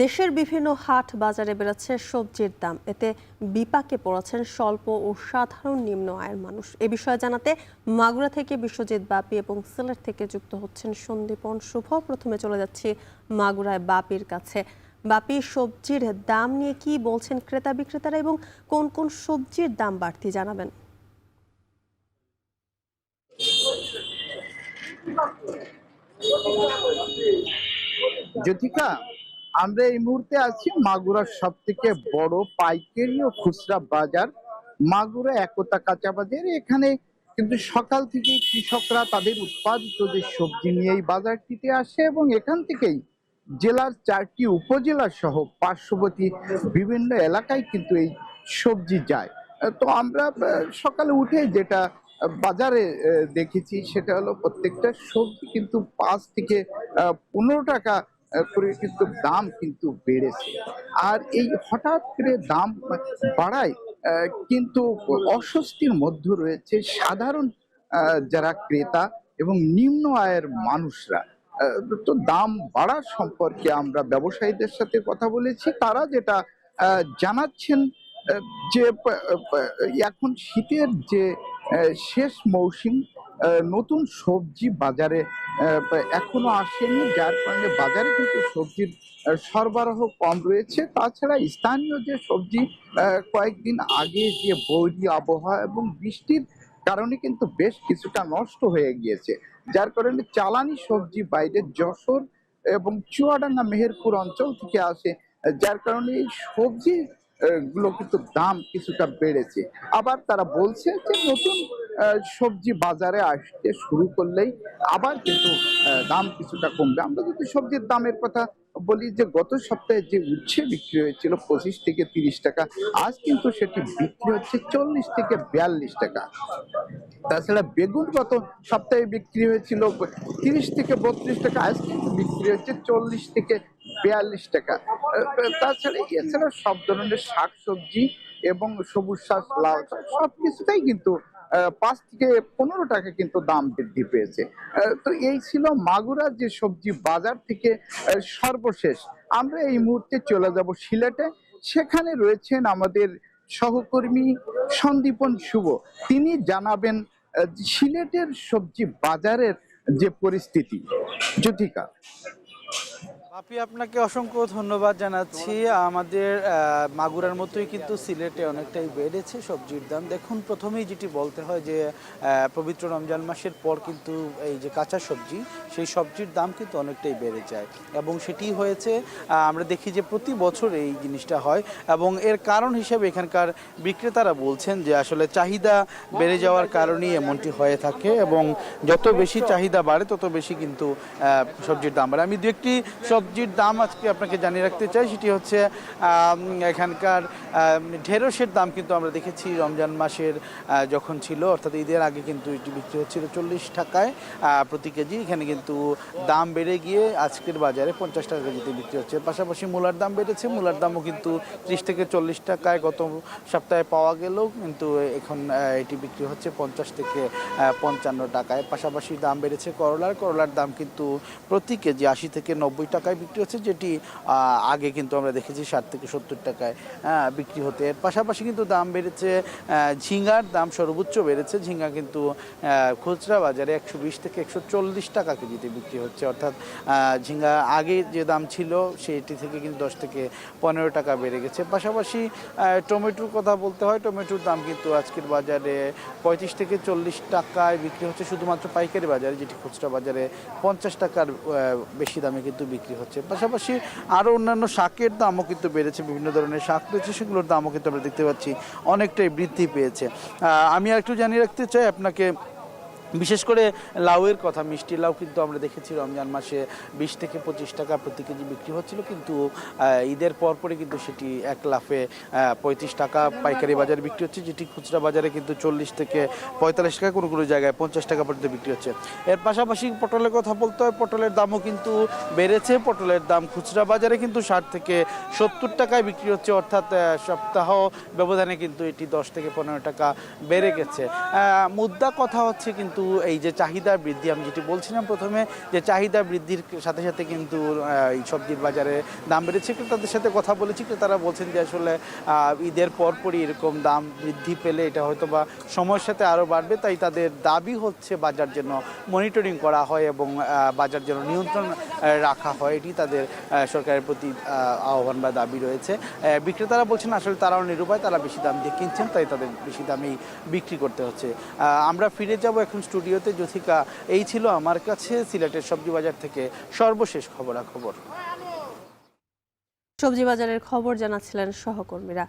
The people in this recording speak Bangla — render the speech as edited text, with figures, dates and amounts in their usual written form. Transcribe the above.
দেশের বিভিন্ন হাট বাজারে বেড়েছে সবজির দাম। এতে বিপাকে পড়েছেন স্বল্প ও সাধারণ নিম্ন আয়ের মানুষ। এ বিষয়ে জানাতে মাগুরা থেকে বিশ্বজিৎ বাপি এবং সিলেট থেকে যুক্ত হচ্ছেন সন্দীপন শুভ। প্রথমে চলে যাচ্ছি মাগুরায় বাপির কাছে। বাপি, সবজির দাম নিয়ে কি বলছেন ক্রেতা বিক্রেতারা এবং কোন কোন সবজির দাম বাড়তি জানাবেন? জ্যোতিকা, আমরা এই মুহূর্তে আছি মাগুরার সব থেকে বড় পাইকারি ও খুচরা বাজার মাগুরা একতা কাঁচা বাজার। এখানে কিন্তু সকাল থেকে কৃষকরা তাদের উৎপাদিত যে সবজি নিয়ে এই বাজারটিতে আসে এবং এখান থেকেই জেলার 4টি উপজেলা সহ পার্শ্ববর্তী বিভিন্ন এলাকায় কিন্তু এই সবজি যায়। তো আমরা সকালে উঠে যেটা বাজারে দেখেছি সেটা হলো প্রত্যেকটা সবজি কিন্তু 5 থেকে 15 টাকা করে কিন্তু দাম কিন্তু বেড়েছে। আর এই হঠাৎ করে দাম বাড়ায় কিন্তু অস্বস্তির মধ্যে রয়েছে সাধারণ যারা ক্রেতা এবং নিম্ন আয়ের মানুষরা। তো দাম বাড়ার সম্পর্কে আমরা ব্যবসায়ীদের সাথে কথা বলেছি, তারা যেটা জানাচ্ছেন যে এখন শীতের যে শেষ মৌসুম, নতুন সবজি বাজারে এখনো আসেনি, যার কারণে বাজারে কিন্তু সবজির সরবরাহ কম রয়েছে। তাছাড়া স্থানীয় যে সবজি কয়েকদিন আগে যে বৈরী আবহাওয়া এবং বৃষ্টির কারণে কিন্তু বেশ কিছুটা নষ্ট হয়ে গিয়েছে, যার কারণে চালানি সবজি বাইরে যশোর এবং চুয়াডাঙ্গা মেহেরপুর অঞ্চল থেকে আসে, যার কারণে এই সবজি গুলো কিন্তু দাম কিছুটা বেড়েছে। আবার তারা বলছে যে নতুন সবজি বাজারে আসতে শুরু করলেই আবার কিন্তু দাম কিছুটা কমবে। আমরা যদি সবজির দামের কথা বলি, যে গত সপ্তাহে যে উচ্ছে বিক্রি হয়েছিল 25 থেকে 30 টাকা, আজ কিন্তু সেটি বিক্রি হচ্ছে 40 থেকে 42 টাকা। তাছাড়া বেগুন গত সপ্তাহে বিক্রি হয়েছিল 30 থেকে 32 টাকা, আজ কিন্তু বিক্রি হচ্ছে 40 থেকে 42 টাকা। এছাড়া সব ধরনের শাক সবজি এবং সবুজ শাক, লাল শাক সবকিছুতেই কিন্তু 5 থেকে 15 টাকা কিন্তু দাম বৃদ্ধি পেয়েছে। তো এই ছিল মাগুরার যে সবজি বাজার থেকে সর্বশেষ। আমরা এই মুহূর্তে চলে যাব সিলেটে। সেখানে রয়েছেন আমাদের সহকর্মী সন্দীপন শুভ। তিনি জানাবেন সিলেটের সবজি বাজারের যে পরিস্থিতি। জ্যোতিকা। আপনি আপনাকে অসংখ্য ধন্যবাদ জানাচ্ছি। আমাদের মাগুরার মতোই কিন্তু সিলেটে অনেকটাই বেড়েছে সবজির দাম। দেখুন, প্রথমেই যেটি বলতে হয় যে পবিত্র রমজান মাসের পর কিন্তু এই যে কাঁচা সবজি, সেই সবজির দাম কিন্তু অনেকটাই বেড়ে যায় এবং সেটি হয়েছে, আমরা দেখি যে প্রতি বছর এই জিনিসটা হয় এবং এর কারণ হিসেবে এখানকার বিক্রেতারা বলছেন যে আসলে চাহিদা বেড়ে যাওয়ার কারণেই এমনটি হয়ে থাকে এবং যত বেশি চাহিদা বাড়ে তত বেশি কিন্তু সবজির দাম বাড়ে। আমি দু একটি সবজির দাম আজকে আপনাকে জানিয়ে রাখতে চাই। সেটি হচ্ছে এখানকার ঢেঁড়সের দাম কিন্তু আমরা দেখেছি রমজান মাসের যখন ছিল, অর্থাৎ ঈদের আগে কিন্তু এটি বিক্রি হচ্ছিল 40 টাকায় প্রতি কেজি। এখানে কিন্তু দাম বেড়ে গিয়ে আজকের বাজারে 50 টাকা কেজিতে বিক্রি হচ্ছে। পাশাপাশি মূলার দাম বেড়েছে, মূলার দামও কিন্তু 30 থেকে 40 টাকায় গত সপ্তাহে পাওয়া গেলেও কিন্তু এখন এটি বিক্রি হচ্ছে 50 থেকে 55 টাকায়। পাশাপাশি দাম বেড়েছে করলার দাম কিন্তু প্রতি কেজি 80 থেকে 90 টাকায় বিক্রি হচ্ছে, যেটি আগে কিন্তু আমরা দেখেছি 60 থেকে 70 টাকায় বিক্রি হতে। এর পাশাপাশি কিন্তু দাম বেড়েছে ঝিঙ্গার দাম সর্বোচ্চ বেড়েছে। ঝিঙ্গা কিন্তু খুচরা বাজারে 120 থেকে 140 টাকা কেজিতে বিক্রি হচ্ছে, অর্থাৎ ঝিঙ্গা আগে যে দাম ছিল সেটি থেকে কিন্তু 10 থেকে 15 টাকা বেড়ে গেছে। পাশাপাশি টমেটোর কথা বলতে হয়, টমেটোর দাম কিন্তু আজকের বাজারে 35 থেকে 40 টাকায় বিক্রি হচ্ছে শুধুমাত্র পাইকারি বাজারে, যেটি খুচরা বাজারে 50 টাকার বেশি দামে কিন্তু বিক্রি হচ্ছে। পাশাপাশি আরও অন্যান্য শাকের দামও কিন্তু বেড়েছে, বিভিন্ন ধরনের শাক রয়েছে সেগুলোর দামও কিন্তু আমরা দেখতে পাচ্ছি অনেকটাই বৃদ্ধি পেয়েছে। আমি আর একটু জানিয়ে রাখতে চাই আপনাকে, বিশেষ করে লাউয়ের কথা। মিষ্টি লাউ কিন্তু আমরা দেখেছি রমজান মাসে 20 থেকে 25 টাকা প্রতি কেজি বিক্রি হচ্ছিল, কিন্তু ঈদের পরপরই কিন্তু সেটি এক লাফে 35 টাকা পাইকারি বাজারে বিক্রি হচ্ছে, যেটি খুচরা বাজারে কিন্তু 40 থেকে 45 টাকা, কোনো কোনো জায়গায় 50 টাকা পর্যন্ত বিক্রি হচ্ছে। এর পাশাপাশি পটলের কথা বলতে হয়, পটলের দামও কিন্তু বেড়েছে। পটলের দাম খুচরা বাজারে কিন্তু 60 থেকে 70 টাকায় বিক্রি হচ্ছে, অর্থাৎ সপ্তাহ ব্যবধানে কিন্তু এটি 10 থেকে 15 টাকা বেড়ে গেছে। মুদ্রা কথা হচ্ছে কিন্তু কিন্তু এই যে চাহিদা বৃদ্ধি, আমি যেটি বলছিলাম প্রথমে, যে চাহিদা বৃদ্ধির সাথে সাথে কিন্তু এই সবজির বাজারে দাম বেড়েছে। ক্রেতাদের সাথে কথা বলেছি, ক্রেতারা বলছেন যে আসলে ঈদের পরপরই এরকম দাম বৃদ্ধি পেলে এটা হয়তো বা সময়ের সাথে আরও বাড়বে, তাই তাদের দাবি হচ্ছে বাজার যেন মনিটরিং করা হয় এবং বাজার যেন নিয়ন্ত্রণ রাখা হয়, এটি তাদের সরকারের প্রতি আহ্বান বা দাবি রয়েছে। বিক্রেতারা বলছেন আসলে তারাও নিরুপায়, তারা বেশি দাম দিয়ে কিনছেন, তাই তাদের বেশি দামেই বিক্রি করতে হচ্ছে। আমরা ফিরে যাব এখন স্টুডিওতে। জ্যোথিকা, এই ছিল আমার কাছে সিলেটের সবজি বাজার থেকে সর্বশেষ খবরাখবর। সবজি বাজারের খবর জানাচ্ছিলেন সহকর্মীরা।